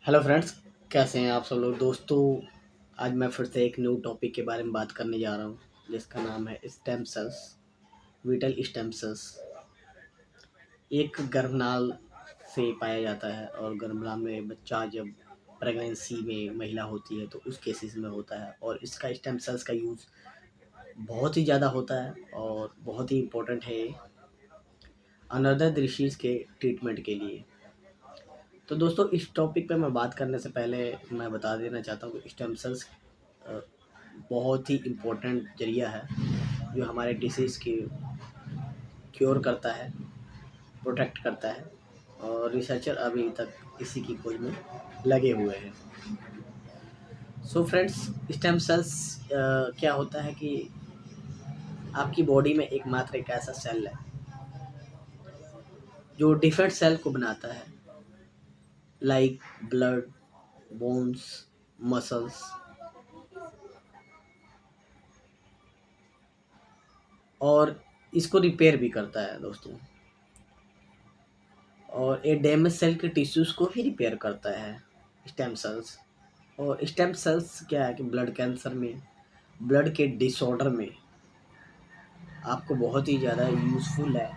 Hello friends, कैसे हैं आप सब लोग। दोस्तों, आज मैं फिर से एक न्यू टॉपिक के बारे में बात करने जा रहा हूँ, जिसका नाम है stem cells. Whittle stem cells एक गर्भनाल से पाया जाता है, और गर्भनाल में बच्चा जब प्रेगनेंसी में महिला होती है तो उस केसेस में होता है, और इसका स्टेम सेल्स का यूज़ बहुत ही ज़्यादा होता है और बहुत ही इम्पोर्टेंट है अनदर डिसीज़ के ट्रीटमेंट के लिए। तो दोस्तों, इस टॉपिक पे मैं बात करने से पहले मैं बता देना चाहता हूँ कि स्टेम सेल्स बहुत ही इम्पोर्टेंट ज़रिया है जो हमारे डिसीज़ की क्योर करता है, प्रोटेक्ट करता है, और रिसर्चर अभी तक इसी की खोज में लगे हुए हैं। सो फ्रेंड्स, स्टेम सेल्स क्या होता है कि आपकी बॉडी में एकमात्र एक ऐसा सेल है जो डिफरेंट सेल को बनाता है, लाइक ब्लड, बोन्स, मसल्स, और इसको रिपेयर भी करता है दोस्तों। और ये डैमेज सेल के टिश्यूज़ को भी रिपेयर करता है स्टेम सेल्स। और स्टेम सेल्स क्या है कि ब्लड कैंसर में, ब्लड के डिसऑर्डर में आपको बहुत ही ज़्यादा यूज़फुल है,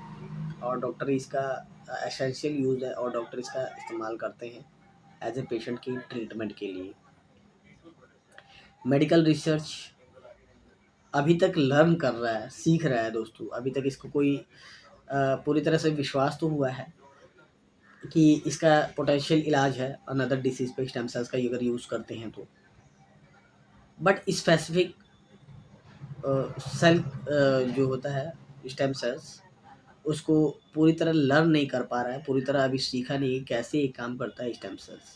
और डॉक्टर इसका एसेंशियल यूज़ है, और डॉक्टर इसका इस्तेमाल करते हैं एज ए पेशेंट की ट्रीटमेंट के लिए। मेडिकल रिसर्च अभी तक लर्न कर रहा है, सीख रहा है दोस्तों। अभी तक इसको कोई पूरी तरह से विश्वास तो हुआ है कि इसका पोटेंशियल इलाज है अनदर डिसीज़ पे स्टेम सेल्स का अगर यूज़ करते हैं तो। बट स्पेसिफिक सेल जो होता है स्टेम सेल्स, उसको पूरी तरह लर्न नहीं कर पा रहा है, पूरी तरह अभी सीखा नहीं कैसे ये काम करता है स्टेम सेल्स।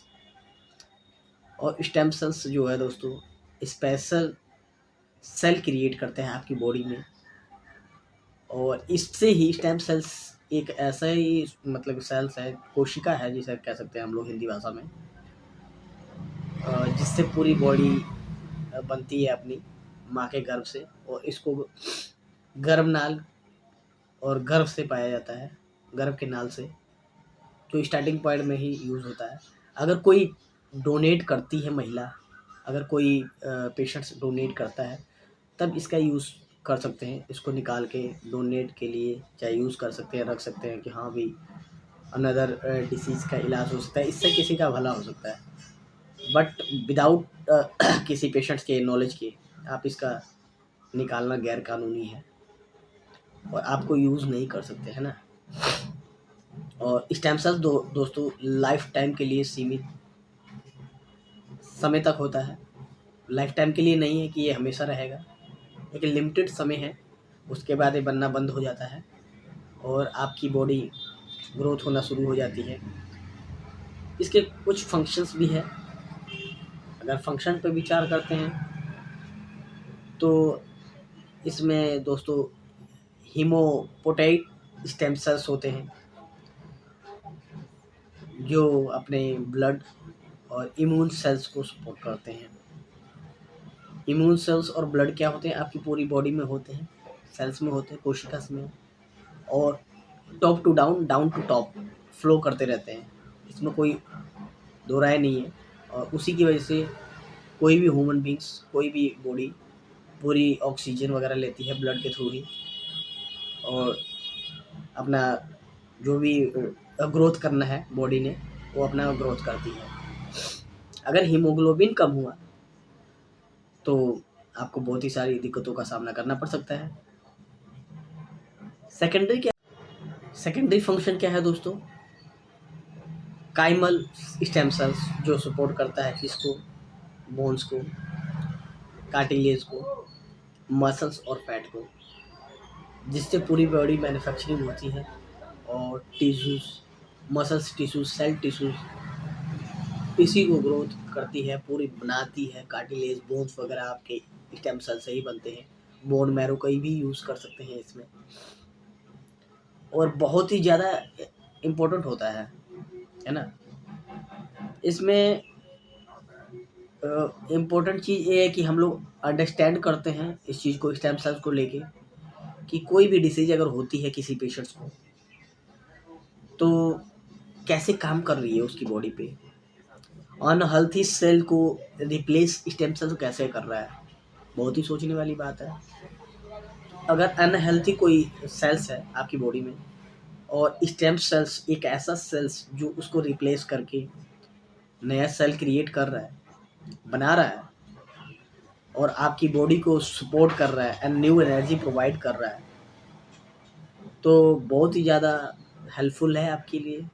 और स्टेम सेल्स जो है दोस्तों, स्पेशल सेल क्रिएट करते हैं आपकी बॉडी में, और इससे ही स्टेम सेल्स एक ऐसा ही मतलब सेल्स है, कोशिका है जिसे कह सकते हैं हम लोग हिंदी भाषा में, जिससे पूरी बॉडी बनती है अपनी माँ के गर्भ से, और इसको गर्भनाल और गर्भ से पाया जाता है, गर्भ के नाल से, जो स्टार्टिंग पॉइंट में ही यूज़ होता है। अगर कोई डोनेट करती है महिला, अगर कोई पेशेंट्स डोनेट करता है, तब इसका यूज़ कर सकते हैं। इसको निकाल के डोनेट के लिए चाहे यूज़ कर सकते हैं, रख सकते हैं कि हाँ भाई अनदर डिसीज़ का इलाज हो सकता है, इससे किसी का भला हो सकता है। बट विदाउट किसी पेशेंट्स के नॉलेज के आप इसका निकालना गैर कानूनी है, और आपको यूज़ नहीं कर सकते, है ना। और स्टेम सेल्स दोस्तों लाइफ टाइम के लिए सीमित समय तक होता है। लाइफ टाइम के लिए नहीं है कि ये हमेशा रहेगा, एक लिमिटेड समय है, उसके बाद ये बनना बंद हो जाता है और आपकी बॉडी ग्रोथ होना शुरू हो जाती है। इसके कुछ फंक्शंस भी है। अगर फंक्शन पर विचार करते हैं तो इसमें दोस्तों हीमोपोटाइट स्टेम सेल्स होते हैं जो अपने ब्लड और इम्यून सेल्स को सपोर्ट करते हैं। इम्यून सेल्स और ब्लड क्या होते हैं, आपकी पूरी बॉडी में होते हैं, सेल्स में होते हैं, कोशिका में, और top to down, down to top flow करते रहते हैं। इसमें कोई दो राय नहीं है, और उसी की वजह से कोई भी ह्यूमन बींग्स, कोई भी बॉडी पूरी ऑक्सीजन वगैरह लेती है ब्लड के थ्रू ही, और अपना जो भी ग्रोथ करना है बॉडी ने वो अपना ग्रोथ करती है। अगर हीमोग्लोबिन कम हुआ तो आपको बहुत ही सारी दिक्कतों का सामना करना पड़ सकता है। सेकेंडरी क्या, सेकेंडरी फंक्शन क्या है दोस्तों, काइमल स्टेम सेल्स जो सपोर्ट करता है किसको, बोन्स को, कार्टिलेज को, मसल्स और फैट को, जिससे पूरी बॉडी मैन्युफैक्चरिंग होती है, और tissues, muscles tissues, cell tissues इसी को ग्रोथ करती है, पूरी बनाती है। कार्टिलेज, बोन्स वगैरह आपके स्टेम सेल से ही बनते हैं। बोन मैरो का भी यूज़ कर सकते हैं इसमें, और बहुत ही ज़्यादा इम्पोर्टेंट होता है ना। इसमें इम्पोर्टेंट चीज़ ये है कि हम लोग अंडरस्टैंड करते हैं इस चीज़ को, स्टेम सेल्स को लेके, कि कोई भी डिसीज अगर होती है किसी पेशेंट्स को तो कैसे काम कर रही है उसकी बॉडी पे, अनहेल्थी सेल को रिप्लेस स्टेम सेल कैसे कर रहा है, बहुत ही सोचने वाली बात है। अगर अनहेल्थी कोई सेल्स है आपकी बॉडी में और स्टेम सेल्स एक ऐसा सेल्स जो उसको रिप्लेस करके नया सेल क्रिएट कर रहा है, बना रहा है और आपकी बॉडी को सपोर्ट कर रहा है एंड न्यू एनर्जी प्रोवाइड कर रहा है, तो बहुत ही ज़्यादा हेल्पफुल है आपके लिए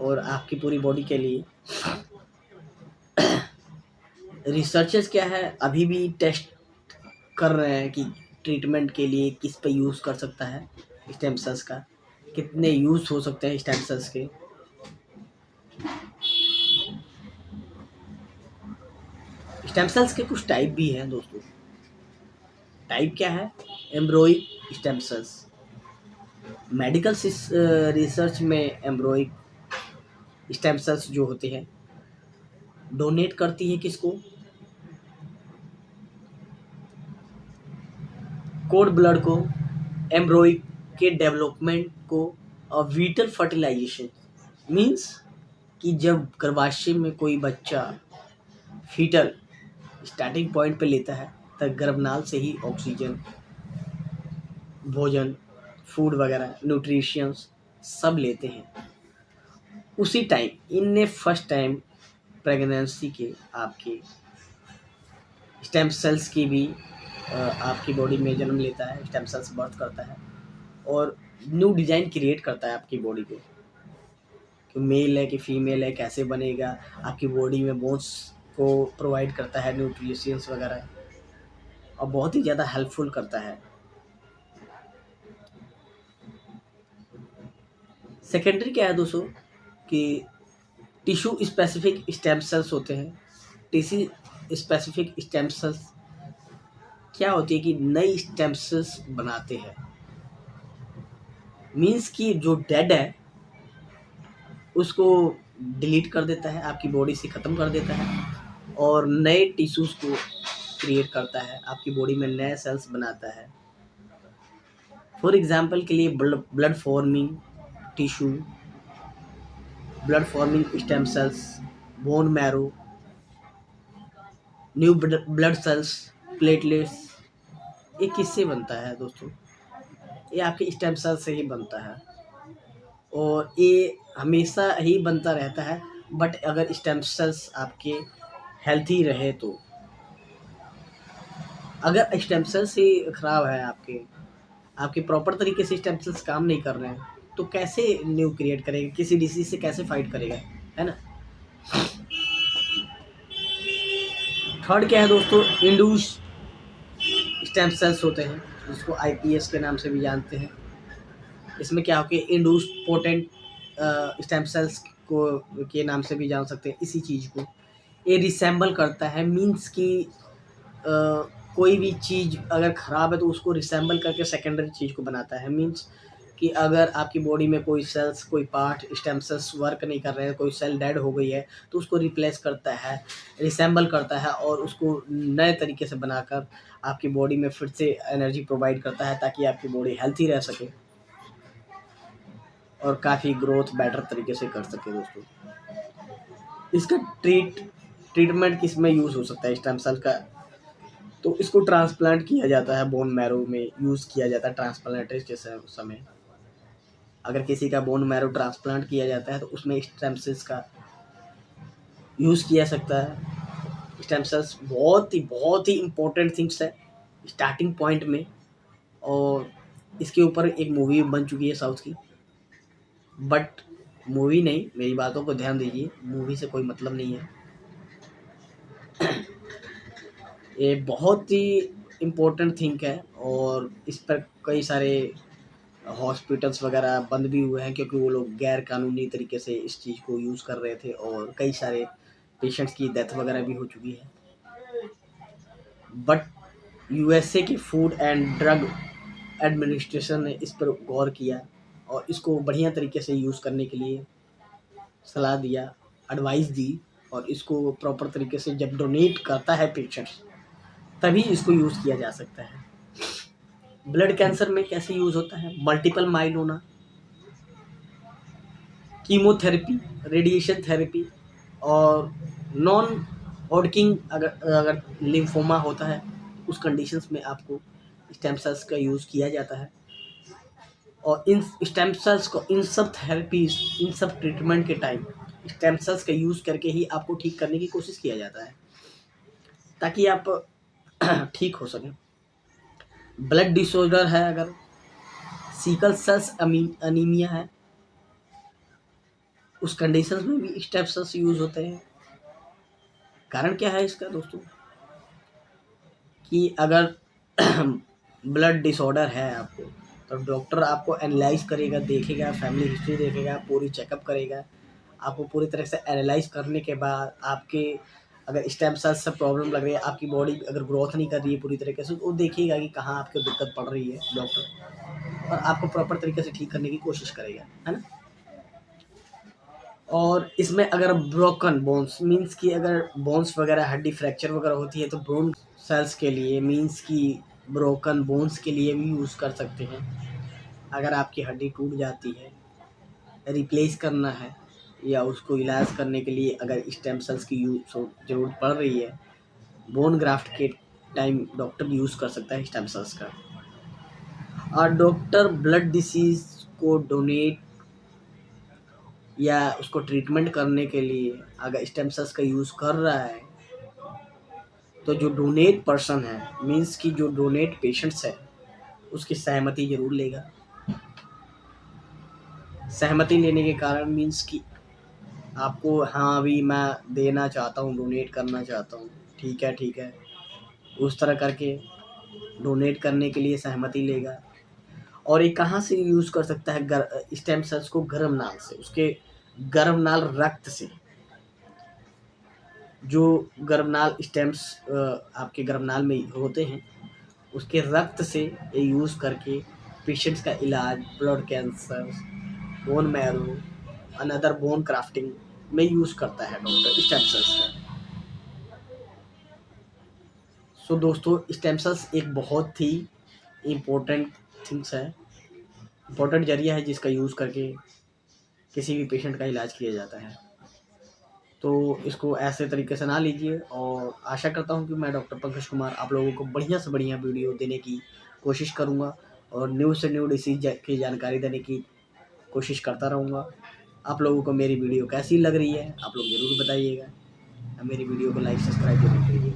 और आपकी पूरी बॉडी के लिए। रिसर्चर्स क्या है, अभी भी टेस्ट कर रहे हैं कि ट्रीटमेंट के लिए किस पे यूज़ कर सकता है स्टेम सेल्स का, कितने यूज़ हो सकते हैं स्टेम सेल्स के। स्टेम सेल्स के कुछ टाइप भी हैं दोस्तों। टाइप क्या है? एम्ब्रोइक स्टेम सेल्स। मेडिकल रिसर्च में एम्ब्रोइक स्टेम सेल्स जो होते हैं डोनेट करती है किसको? कोड ब्लड को, एम्ब्रोइक के डेवलपमेंट को और विटल फर्टिलाइजेशन। मीन्स कि जब गर्भाशय में कोई बच्चा फीटल स्टार्टिंग पॉइंट पे लेता है तब गर्भनाल से ही ऑक्सीजन, भोजन, फूड वगैरह, न्यूट्रिशंस सब लेते हैं। उसी टाइम इनने फर्स्ट टाइम प्रेगनेंसी के आपके स्टेम सेल्स की भी आपकी बॉडी में जन्म लेता है, स्टेम सेल्स बर्थ करता है और न्यू डिज़ाइन क्रिएट करता है आपकी बॉडी को, कि मेल है कि फीमेल है, कैसे बनेगा, आपकी बॉडी में बोन्स को प्रोवाइड करता है, न्यूट्रिशंस वगैरह, और बहुत ही ज़्यादा हेल्पफुल करता है। सेकेंडरी क्या है दोस्तों कि टिश्यू स्पेसिफिक स्टेम सेल्स होते हैं। टिश्यू स्पेसिफिक स्टेम सेल्स क्या होती है कि नई स्टेम सेल्स बनाते हैं। मीन्स कि जो डेड है उसको डिलीट कर देता है, आपकी बॉडी से ख़त्म कर देता है और नए टिश्यूज़ को क्रिएट करता है, आपकी बॉडी में नए सेल्स बनाता है। फॉर एग्जांपल के लिए blood forming tissue, blood forming stem cells, bone marrow, new blood cells, platelets, ये किससे बनता है दोस्तों? ये आपके स्टेम सेल से ही बनता है और ये हमेशा ही बनता रहता है। बट अगर स्टेम सेल्स आपके हेल्थी रहे तो, अगर स्टेम सेल्स ही ख़राब है आपके प्रॉपर तरीके से स्टेम सेल्स काम नहीं कर रहे हैं तो कैसे न्यू क्रिएट करेगा, किसी डिसीज से कैसे फाइट करेगा, है ना। थर्ड क्या है दोस्तों? इंड्यूस स्टेम सेल्स होते हैं जिसको आईपीएस के नाम से भी जानते हैं। इसमें क्या हो कि इंड्यूस पोटेंट स्टेम सेल्स को के नाम से भी जान सकते हैं इसी चीज़ को। ये रिसेंबल करता है, मीन्स कि कोई भी चीज़ अगर ख़राब है तो उसको रिसेंबल करके सेकेंडरी चीज़ को बनाता है। मीन्स कि अगर आपकी बॉडी में कोई सेल्स, कोई पार्ट, स्टेम सेल्स वर्क नहीं कर रहे हैं, कोई सेल डेड हो गई है तो उसको रिप्लेस करता है, रिसेंबल करता है और उसको नए तरीके से बनाकर आपकी बॉडी में फिर से एनर्जी प्रोवाइड करता है ताकि आपकी बॉडी हेल्थी रह सके और काफ़ी ग्रोथ बेटर तरीके से कर सके दोस्तों। इसका ट्रीटमेंट किस में यूज़ हो सकता है स्टेम सेल का? तो इसको ट्रांसप्लांट किया जाता है, बोन मैरो में यूज़ किया जाता है ट्रांसप्लांटेशन के समय। अगर किसी का बोन मैरो ट्रांसप्लांट किया जाता है तो उसमें स्टेम सेल्स का यूज़ किया सकता है। स्टेम सेल्स बहुत ही इम्पोर्टेंट थिंग्स है स्टार्टिंग पॉइंट में, और इसके ऊपर एक मूवी बन चुकी है साउथ की। बट मूवी नहीं, मेरी बातों को ध्यान दीजिए, मूवी से कोई मतलब नहीं है। ये बहुत ही इम्पोर्टेंट थिंग है और इस पर कई सारे हॉस्पिटल्स वगैरह बंद भी हुए हैं क्योंकि वो लोग गैर कानूनी तरीके से इस चीज़ को यूज़ कर रहे थे और कई सारे पेशेंट्स की डेथ वगैरह भी हो चुकी है। बट यूएसए की फूड एंड ड्रग एडमिनिस्ट्रेशन ने इस पर गौर किया और इसको बढ़िया तरीके से यूज़ करने के लिए सलाह दिया, एडवाइस दी, और इसको प्रॉपर तरीके से जब डोनेट करता है पेशेंट्स तभी इसको यूज़ किया जा सकता है। ब्लड कैंसर में कैसे यूज़ होता है? Multiple myeloma, chemotherapy, radiation therapy और नॉन हॉडकिन अगर अगर लिम्फोमा होता है, उस कंडीशंस में आपको स्टेम सेल्स का यूज़ किया जाता है। और इन स्टेम सेल्स को, इन सब थेरेपीज, इन सब ट्रीटमेंट के टाइम स्टेम सेल्स का यूज़ करके ही आपको ठीक करने की कोशिश किया जाता है, ताकि आप ठीक हो सकें। ब्लड डिसऑर्डर है, अगर सिकल सेल्स अनीमिया है, उस कंडीशंस में भी स्टेम सेल्स यूज़ होते हैं। कारण क्या है इसका दोस्तों, कि अगर ब्लड डिसऑर्डर है आपको, तो डॉक्टर आपको एनालाइज करेगा, देखेगा, फैमिली हिस्ट्री देखेगा, पूरी चेकअप करेगा। आपको पूरी तरह से एनालाइज करने के बाद आपके अगर स्टेम सेल्स से प्रॉब्लम लग रही है, आपकी बॉडी अगर ग्रोथ नहीं कर रही है पूरी तरीके से, तो वो देखेगा कि कहाँ आपको दिक्कत पड़ रही है डॉक्टर, और आपको प्रॉपर तरीके से ठीक करने की कोशिश करेगा, है ना। और इसमें अगर ब्रोकन बोन्स मीन्स कि अगर बोन्स वगैरह, हड्डी फ्रैक्चर वगैरह होती है, तो बोन सेल्स के लिए मीन्स कि ब्रोकन बोन्स के लिए भी यूज़ कर सकते हैं। अगर आपकी हड्डी टूट जाती है, रिप्लेस करना है, या उसको इलाज करने के लिए अगर स्टेम सेल्स की ज़रूरत पड़ रही है, बोन ग्राफ्ट के टाइम डॉक्टर यूज़ कर सकता है स्टेम सेल्स का। और डॉक्टर ब्लड डिसीज़ को डोनेट या उसको ट्रीटमेंट करने के लिए अगर स्टेम सेल्स का यूज़ कर रहा है, तो जो डोनेट पर्सन है, मीन्स कि जो डोनेट पेशेंट्स है, उसकी सहमति ज़रूर लेगा। सहमति लेने के कारण मीन्स कि आपको, हाँ अभी मैं देना चाहता हूँ, डोनेट करना चाहता हूँ, ठीक है, उस तरह करके डोनेट करने के लिए सहमति लेगा। और ये कहाँ से यूज़ कर सकता है स्टेम सेल्स को? गर्म नाल से, उसके गर्म नाल रक्त से। जो गर्भनाल स्टेम्स आपके गर्भनाल में होते हैं, उसके रक्त से ये यूज़ करके पेशेंट्स का इलाज, blood cancer, bone marrow, another bone crafting में यूज़ करता है डॉक्टर स्टेम सेल्स का। सो दोस्तों, स्टेम सेल्स एक बहुत ही इम्पोर्टेंट थिंग्स है, इम्पोर्टेंट जरिया है जिसका यूज़ करके किसी भी पेशेंट का इलाज किया जाता है। तो इसको ऐसे तरीके से ना लीजिए, और आशा करता हूँ कि मैं डॉक्टर पंकज कुमार आप लोगों को बढ़िया से बढ़िया वीडियो देने की कोशिश करूँगा, और न्यू से न्यू डिसीज की जानकारी देने की कोशिश करता रहूँगा। आप लोगों को मेरी वीडियो कैसी लग रही है, आप लोग ज़रूर बताइएगा। मेरी वीडियो को लाइक, सब्सक्राइब जरूर करिए।